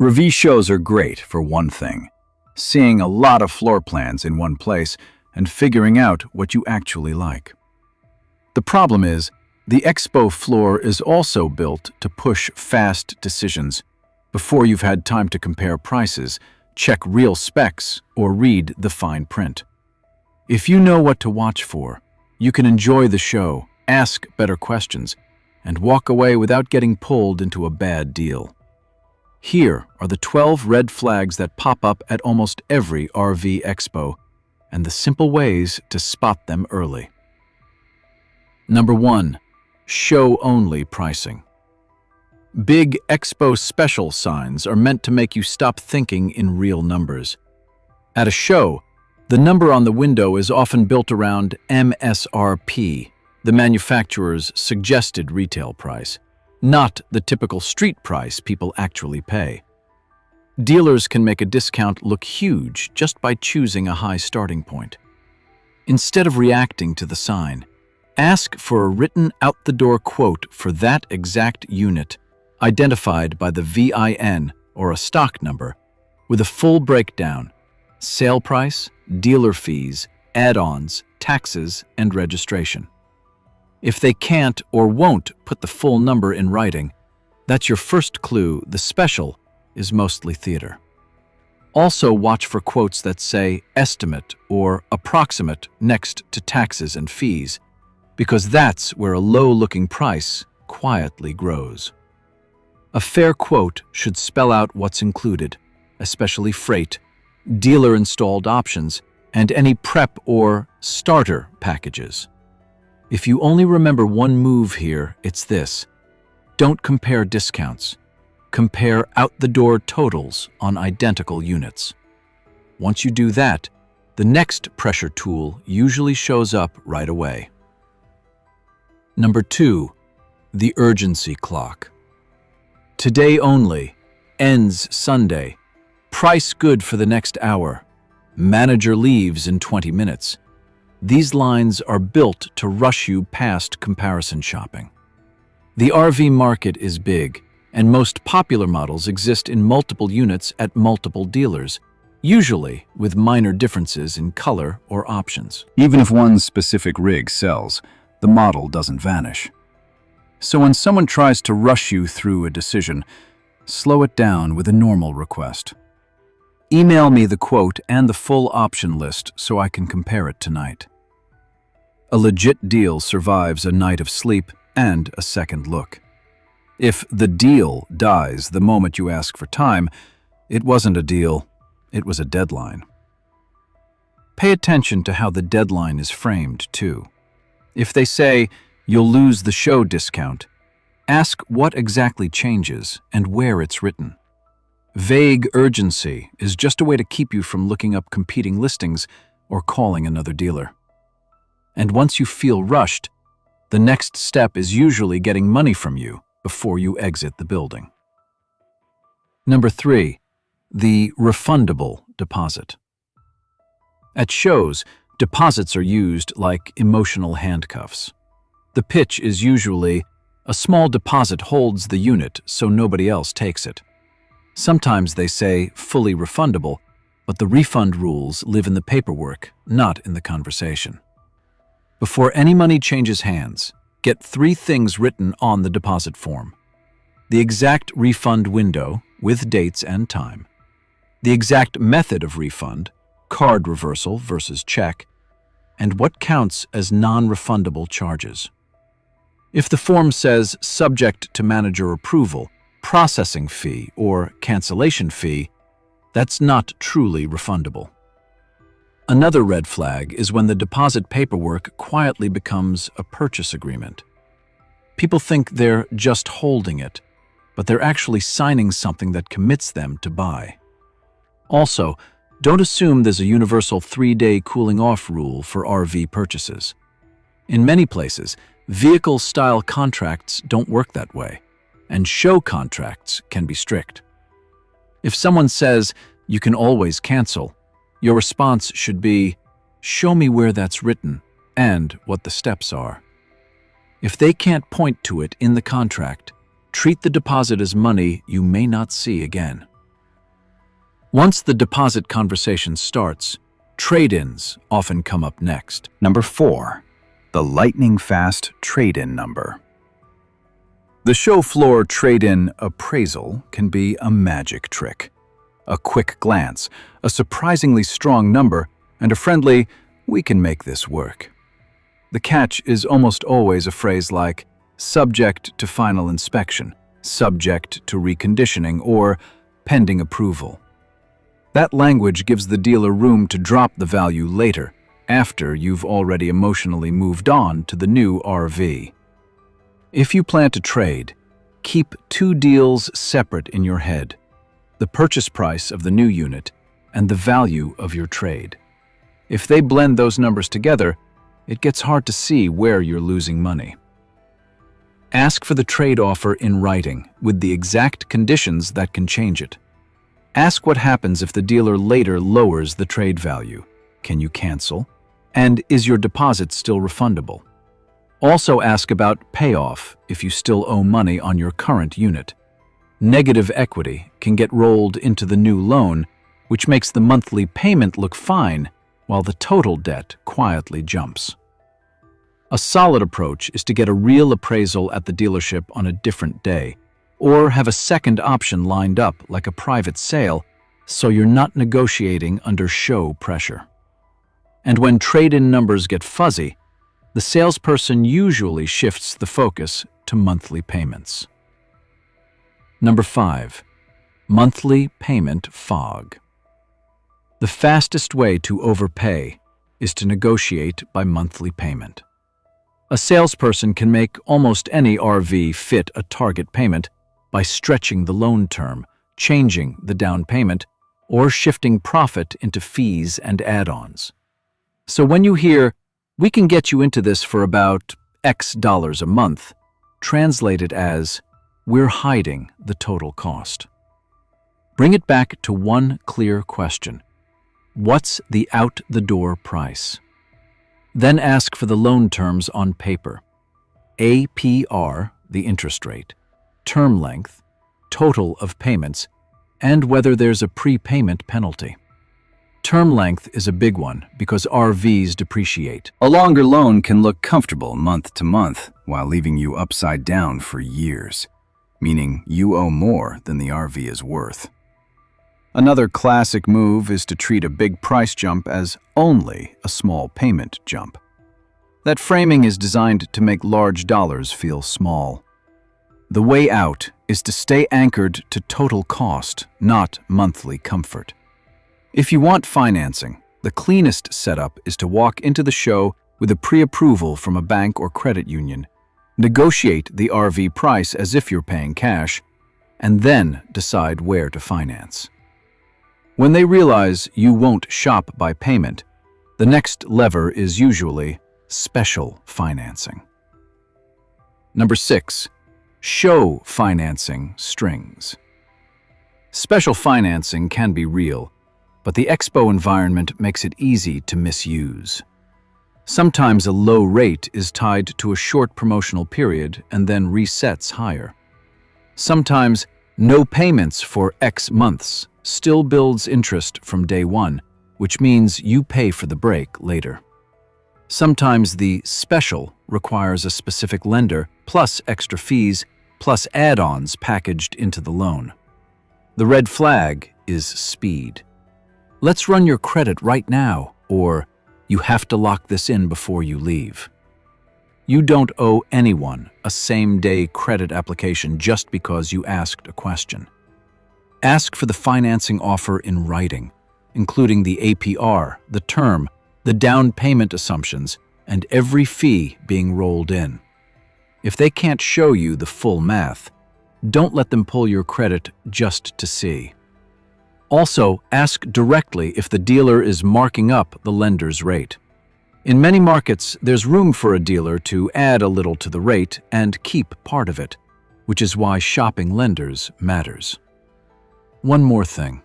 Review shows are great for one thing, seeing a lot of floor plans in one place and figuring out what you actually like. The problem is, the Expo floor is also built to push fast decisions before you've had time to compare prices, check real specs, or read the fine print. If you know what to watch for, you can enjoy the show, ask better questions, and walk away without getting pulled into a bad deal. Here are the 12 red flags that pop up at almost every RV Expo, and the simple ways to spot them early. Number 1. Show-only pricing. Big Expo special signs are meant to make you stop thinking in real numbers. At a show, the number on the window is often built around MSRP, the manufacturer's suggested retail price, not the typical street price people actually pay. Dealers can make a discount look huge just by choosing a high starting point. Instead of reacting to the sign, ask for a written out-the-door quote for that exact unit, identified by the VIN or a stock number, with a full breakdown: sale price, dealer fees, add-ons, taxes, and registration. If they can't or won't put the full number in writing, that's your first clue the special is mostly theater. Also watch for quotes that say estimate or approximate next to taxes and fees, because that's where a low-looking price quietly grows. A fair quote should spell out what's included, especially freight, dealer-installed options, and any prep or starter packages. If you only remember one move here, it's this: don't compare discounts. Compare out-the-door totals on identical units. Once you do that, the next pressure tool usually shows up right away. Number 2. The urgency clock. Today only, ends Sunday, price good for the next hour, manager leaves in 20 minutes. These lines are built to rush you past comparison shopping. The RV market is big, and most popular models exist in multiple units at multiple dealers, usually with minor differences in color or options. Even if one specific rig sells, the model doesn't vanish. So when someone tries to rush you through a decision, slow it down with a normal request. Email me the quote and the full option list so I can compare it tonight. A legit deal survives a night of sleep and a second look. If the deal dies the moment you ask for time, it wasn't a deal, it was a deadline. Pay attention to how the deadline is framed, too. If they say, "You'll lose the show discount," ask what exactly changes and where it's written. Vague urgency is just a way to keep you from looking up competing listings or calling another dealer. And once you feel rushed, the next step is usually getting money from you before you exit the building. Number 3. The refundable deposit. At shows, deposits are used like emotional handcuffs. The pitch is usually, a small deposit holds the unit so nobody else takes it. Sometimes they say fully refundable, but the refund rules live in the paperwork, not in the conversation. Before any money changes hands, get 3 things written on the deposit form: the exact refund window with dates and time, the exact method of refund, card reversal versus check, and what counts as non-refundable charges. If the form says subject to manager approval, processing fee, or cancellation fee, that's not truly refundable. Another red flag is when the deposit paperwork quietly becomes a purchase agreement. People think they're just holding it, but they're actually signing something that commits them to buy. Also, don't assume there's a universal 3-day cooling-off rule for RV purchases. In many places, vehicle-style contracts don't work that way, and show contracts can be strict. If someone says, "You can always cancel," your response should be, "Show me where that's written and what the steps are." If they can't point to it in the contract, treat the deposit as money you may not see again. Once the deposit conversation starts, trade-ins often come up next. Number 4. The lightning-fast trade-in number. The show floor trade-in appraisal can be a magic trick. A quick glance, a surprisingly strong number, and a friendly, "We can make this work." The catch is almost always a phrase like, "subject to final inspection," "subject to reconditioning," or "pending approval." That language gives the dealer room to drop the value later, after you've already emotionally moved on to the new RV. If you plan to trade, keep 2 deals separate in your head: the purchase price of the new unit and the value of your trade. If they blend those numbers together, it gets hard to see where you're losing money. Ask for the trade offer in writing, with the exact conditions that can change it. Ask what happens if the dealer later lowers the trade value. Can you cancel? And is your deposit still refundable? Also ask about payoff if you still owe money on your current unit. Negative equity can get rolled into the new loan, which makes the monthly payment look fine while the total debt quietly jumps. A solid approach is to get a real appraisal at the dealership on a different day, or have a second option lined up like a private sale, so you're not negotiating under show pressure. And when trade-in numbers get fuzzy, the salesperson usually shifts the focus to monthly payments. Number 5. Monthly payment fog. The fastest way to overpay is to negotiate by monthly payment. A salesperson can make almost any RV fit a target payment by stretching the loan term, changing the down payment, or shifting profit into fees and add-ons. So when you hear, "We can get you into this for about X dollars a month," translate it as, "We're hiding the total cost." Bring it back to one clear question. What's the out-the-door price? Then ask for the loan terms on paper. APR, the interest rate, term length, total of payments, and whether there's a prepayment penalty. Term length is a big one because RVs depreciate. A longer loan can look comfortable month to month while leaving you upside down for years, meaning you owe more than the RV is worth. Another classic move is to treat a big price jump as only a small payment jump. That framing is designed to make large dollars feel small. The way out is to stay anchored to total cost, not monthly comfort. If you want financing, the cleanest setup is to walk into the show with a pre-approval from a bank or credit union, negotiate the RV price as if you're paying cash, and then decide where to finance. When they realize you won't shop by payment, the next lever is usually special financing. Number 6. Show financing strings. Special financing can be real, but the Expo environment makes it easy to misuse. Sometimes a low rate is tied to a short promotional period and then resets higher. Sometimes no payments for X months still builds interest from day one, which means you pay for the break later. Sometimes the special requires a specific lender, plus extra fees, plus add-ons packaged into the loan. The red flag is speed. "Let's run your credit right now," or "You have to lock this in before you leave." You don't owe anyone a same-day credit application just because you asked a question. Ask for the financing offer in writing, including the APR, the term, the down payment assumptions, and every fee being rolled in. If they can't show you the full math, don't let them pull your credit just to see. Also, ask directly if the dealer is marking up the lender's rate. In many markets, there's room for a dealer to add a little to the rate and keep part of it, which is why shopping lenders matters. One more thing.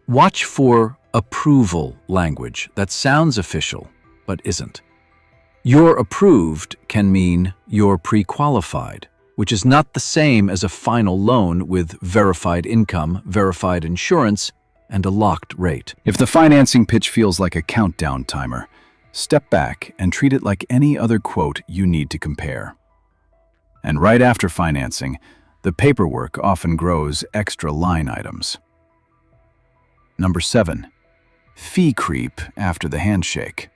Watch for approval language that sounds official, but isn't. "You're approved" can mean you're pre-qualified, which is not the same as a final loan with verified income, verified insurance, and a locked rate. If the financing pitch feels like a countdown timer, step back and treat it like any other quote you need to compare. And right after financing, the paperwork often grows extra line items. Number 7. Fee creep after the handshake.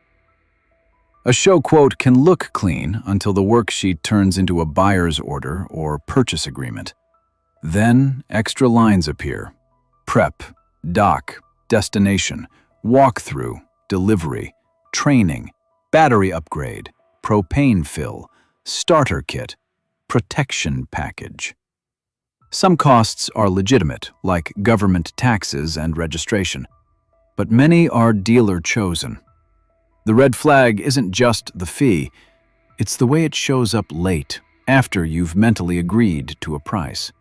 A show quote can look clean until the worksheet turns into a buyer's order or purchase agreement. Then extra lines appear: prep, dock, destination, walkthrough, delivery, training, battery upgrade, propane fill, starter kit, protection package. Some costs are legitimate, like government taxes and registration, but many are dealer-chosen. The red flag isn't just the fee, it's the way it shows up late, after you've mentally agreed to a price.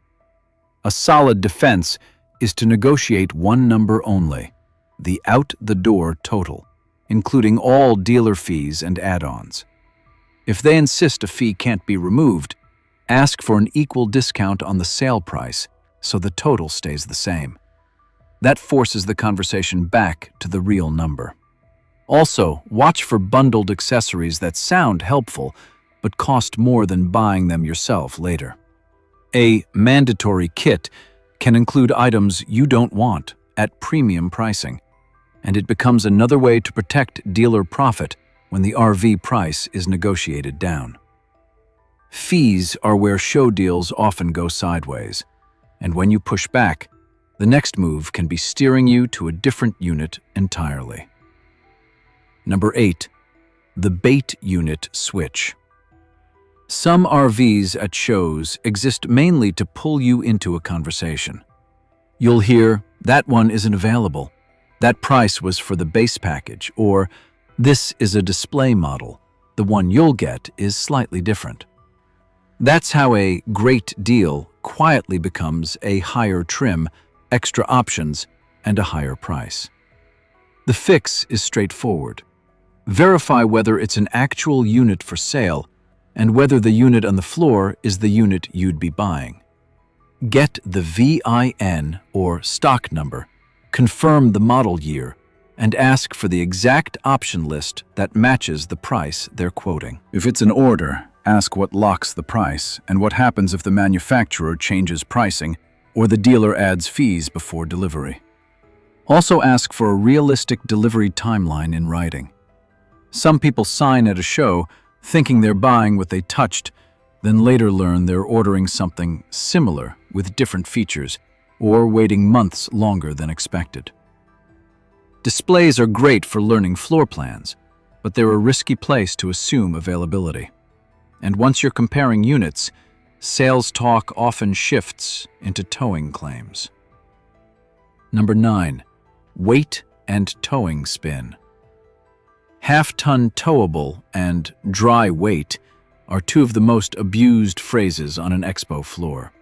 A solid defense is to negotiate one number only: the out-the-door total, including all dealer fees and add-ons. If they insist a fee can't be removed, ask for an equal discount on the sale price so the total stays the same. That forces the conversation back to the real number. Also, watch for bundled accessories that sound helpful but cost more than buying them yourself later. A mandatory kit can include items you don't want at premium pricing, and it becomes another way to protect dealer profit when the RV price is negotiated down. Fees are where show deals often go sideways, and when you push back, the next move can be steering you to a different unit entirely. Number 8. The bait unit switch. Some RVs at shows exist mainly to pull you into a conversation. You'll hear, "That one isn't available," "That price was for the base package," or "This is a display model, the one you'll get is slightly different." That's how a great deal quietly becomes a higher trim, extra options, and a higher price. The fix is straightforward. Verify whether it's an actual unit for sale and whether the unit on the floor is the unit you'd be buying. Get the VIN or stock number, confirm the model year, and ask for the exact option list that matches the price they're quoting. If it's an order, ask what locks the price and what happens if the manufacturer changes pricing or the dealer adds fees before delivery. Also ask for a realistic delivery timeline in writing. Some people sign at a show thinking they're buying what they touched, then later learn they're ordering something similar with different features or waiting months longer than expected. Displays are great for learning floor plans, but they're a risky place to assume availability. And once you're comparing units, sales talk often shifts into towing claims. Number 9. Weight and towing spin. Half-ton towable and dry weight are two of the most abused phrases on an expo floor.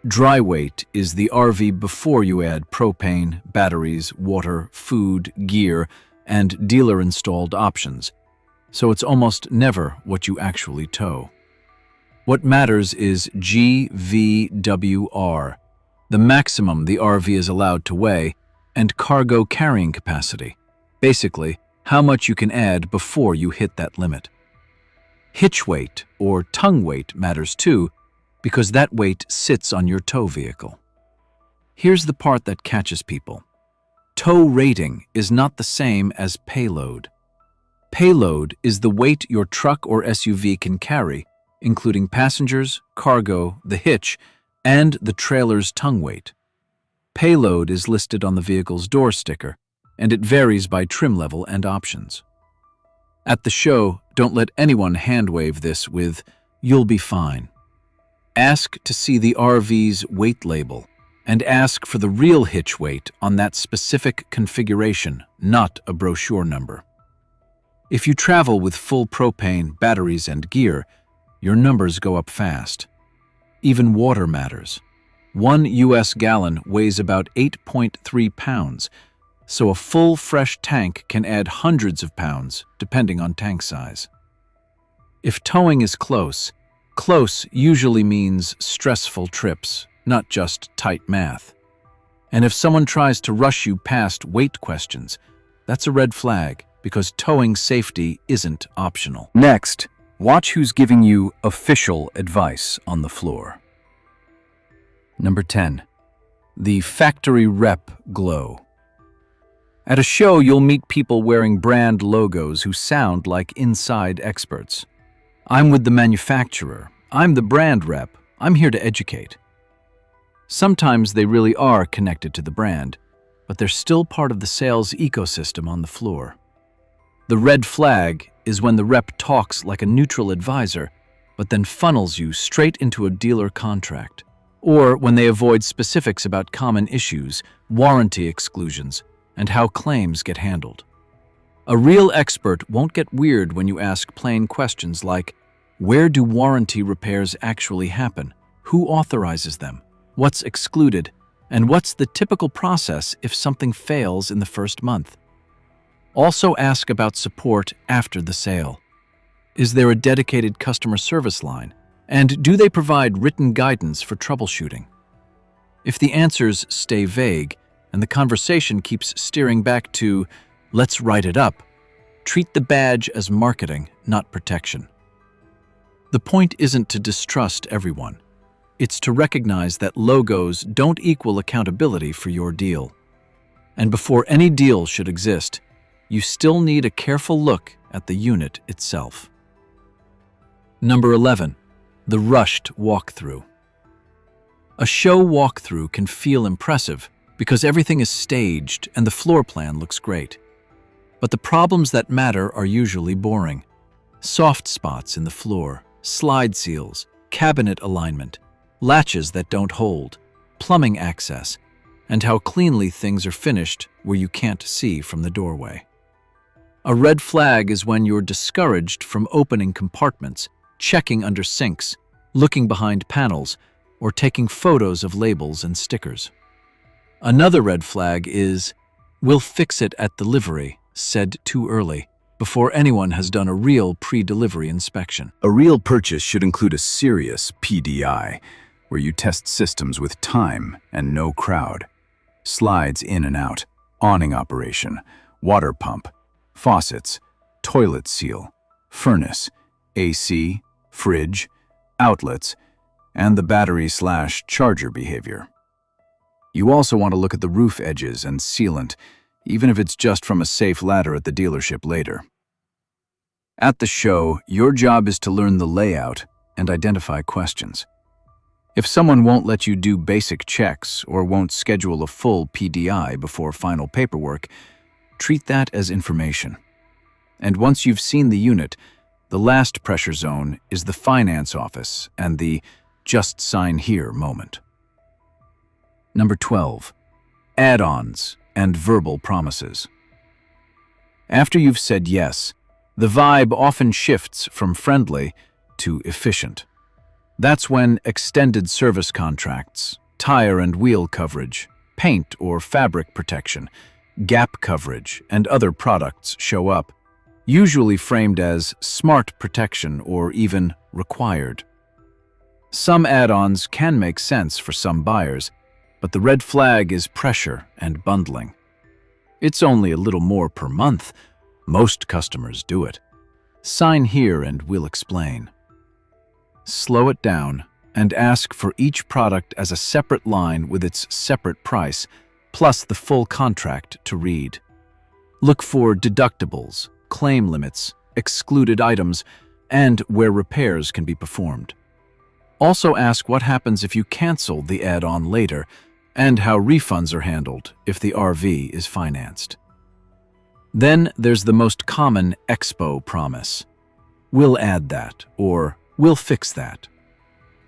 Dry weight is the RV before you add propane, batteries, water, food, gear, and dealer-installed options, so it's almost never what you actually tow. What matters is GVWR, the maximum the RV is allowed to weigh, and cargo carrying capacity, basically how much you can add before you hit that limit. Hitch weight or tongue weight matters too, because that weight sits on your tow vehicle. Here's the part that catches people. Tow rating is not the same as payload. Payload is the weight your truck or SUV can carry, including passengers, cargo, the hitch, and the trailer's tongue weight. Payload is listed on the vehicle's door sticker, and it varies by trim level and options. At the show, don't let anyone hand-wave this with, "You'll be fine." Ask to see the RV's weight label, and ask for the real hitch weight on that specific configuration, not a brochure number. If you travel with full propane, batteries, and gear, your numbers go up fast. Even water matters. 1 US gallon weighs about 8.3 pounds, so a full fresh tank can add hundreds of pounds, depending on tank size. If towing is close usually means stressful trips, not just tight math. And if someone tries to rush you past weight questions, that's a red flag because towing safety isn't optional. Next, watch who's giving you official advice on the floor. Number 10. The factory rep glow. At a show, you'll meet people wearing brand logos who sound like inside experts. I'm with the manufacturer. I'm the brand rep. I'm here to educate. Sometimes they really are connected to the brand, but they're still part of the sales ecosystem on the floor. The red flag is when the rep talks like a neutral advisor, but then funnels you straight into a dealer contract. Or when they avoid specifics about common issues, warranty exclusions, and how claims get handled. A real expert won't get weird when you ask plain questions like, where do warranty repairs actually happen? Who authorizes them? What's excluded? And what's the typical process if something fails in the first month? Also ask about support after the sale. Is there a dedicated customer service line? And do they provide written guidance for troubleshooting? If the answers stay vague and the conversation keeps steering back to, let's write it up, treat the badge as marketing, not protection. The point isn't to distrust everyone. It's to recognize that logos don't equal accountability for your deal. And before any deal should exist, you still need a careful look at the unit itself. Number 11. The rushed walkthrough. A show walkthrough can feel impressive because everything is staged and the floor plan looks great. But the problems that matter are usually boring. Soft spots in the floor, slide seals, cabinet alignment, latches that don't hold, plumbing access, and how cleanly things are finished where you can't see from the doorway. A red flag is when you're discouraged from opening compartments, checking under sinks, looking behind panels, or taking photos of labels and stickers. Another red flag is, we'll fix it at delivery, said too early, before anyone has done a real pre-delivery inspection. A real purchase should include a serious PDI, where you test systems with time and no crowd. Slides in and out, awning operation, water pump, faucets, toilet seal, furnace, AC, fridge, outlets, and the battery/charger behavior. You also want to look at the roof edges and sealant, even if it's just from a safe ladder at the dealership later. At the show, your job is to learn the layout and identify questions. If someone won't let you do basic checks or won't schedule a full PDI before final paperwork, treat that as information. And once you've seen the unit, the last pressure zone is the finance office and the just sign here moment. Number 12. Add-ons and verbal promises. After you've said yes, the vibe often shifts from friendly to efficient. That's when extended service contracts, tire and wheel coverage, paint or fabric protection, gap coverage, and other products show up, usually framed as smart protection or even required. Some add-ons can make sense for some buyers, but the red flag is pressure and bundling. It's only a little more per month. Most customers do it. Sign here and we'll explain. Slow it down and ask for each product as a separate line with its separate price, plus the full contract to read. Look for deductibles, claim limits, excluded items, and where repairs can be performed. Also ask what happens if you cancel the add-on later and how refunds are handled if the RV is financed. Then there's the most common Expo promise. We'll add that, or we'll fix that.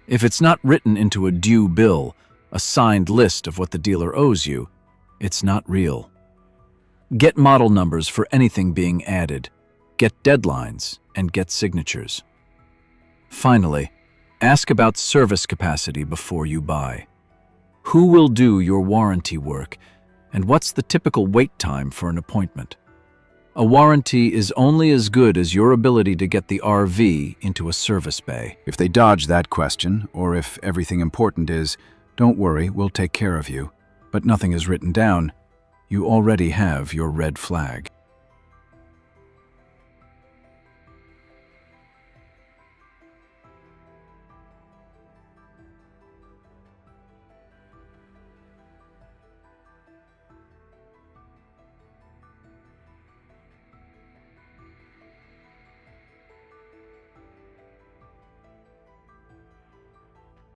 If it's not written into a due bill, a signed list of what the dealer owes you, it's not real. Get model numbers for anything being added, get deadlines, and get signatures. Finally, ask about service capacity before you buy. Who will do your warranty work, and what's the typical wait time for an appointment? A warranty is only as good as your ability to get the RV into a service bay. If they dodge that question, or if everything important is, don't worry, we'll take care of you, but nothing is written down, you already have your red flag.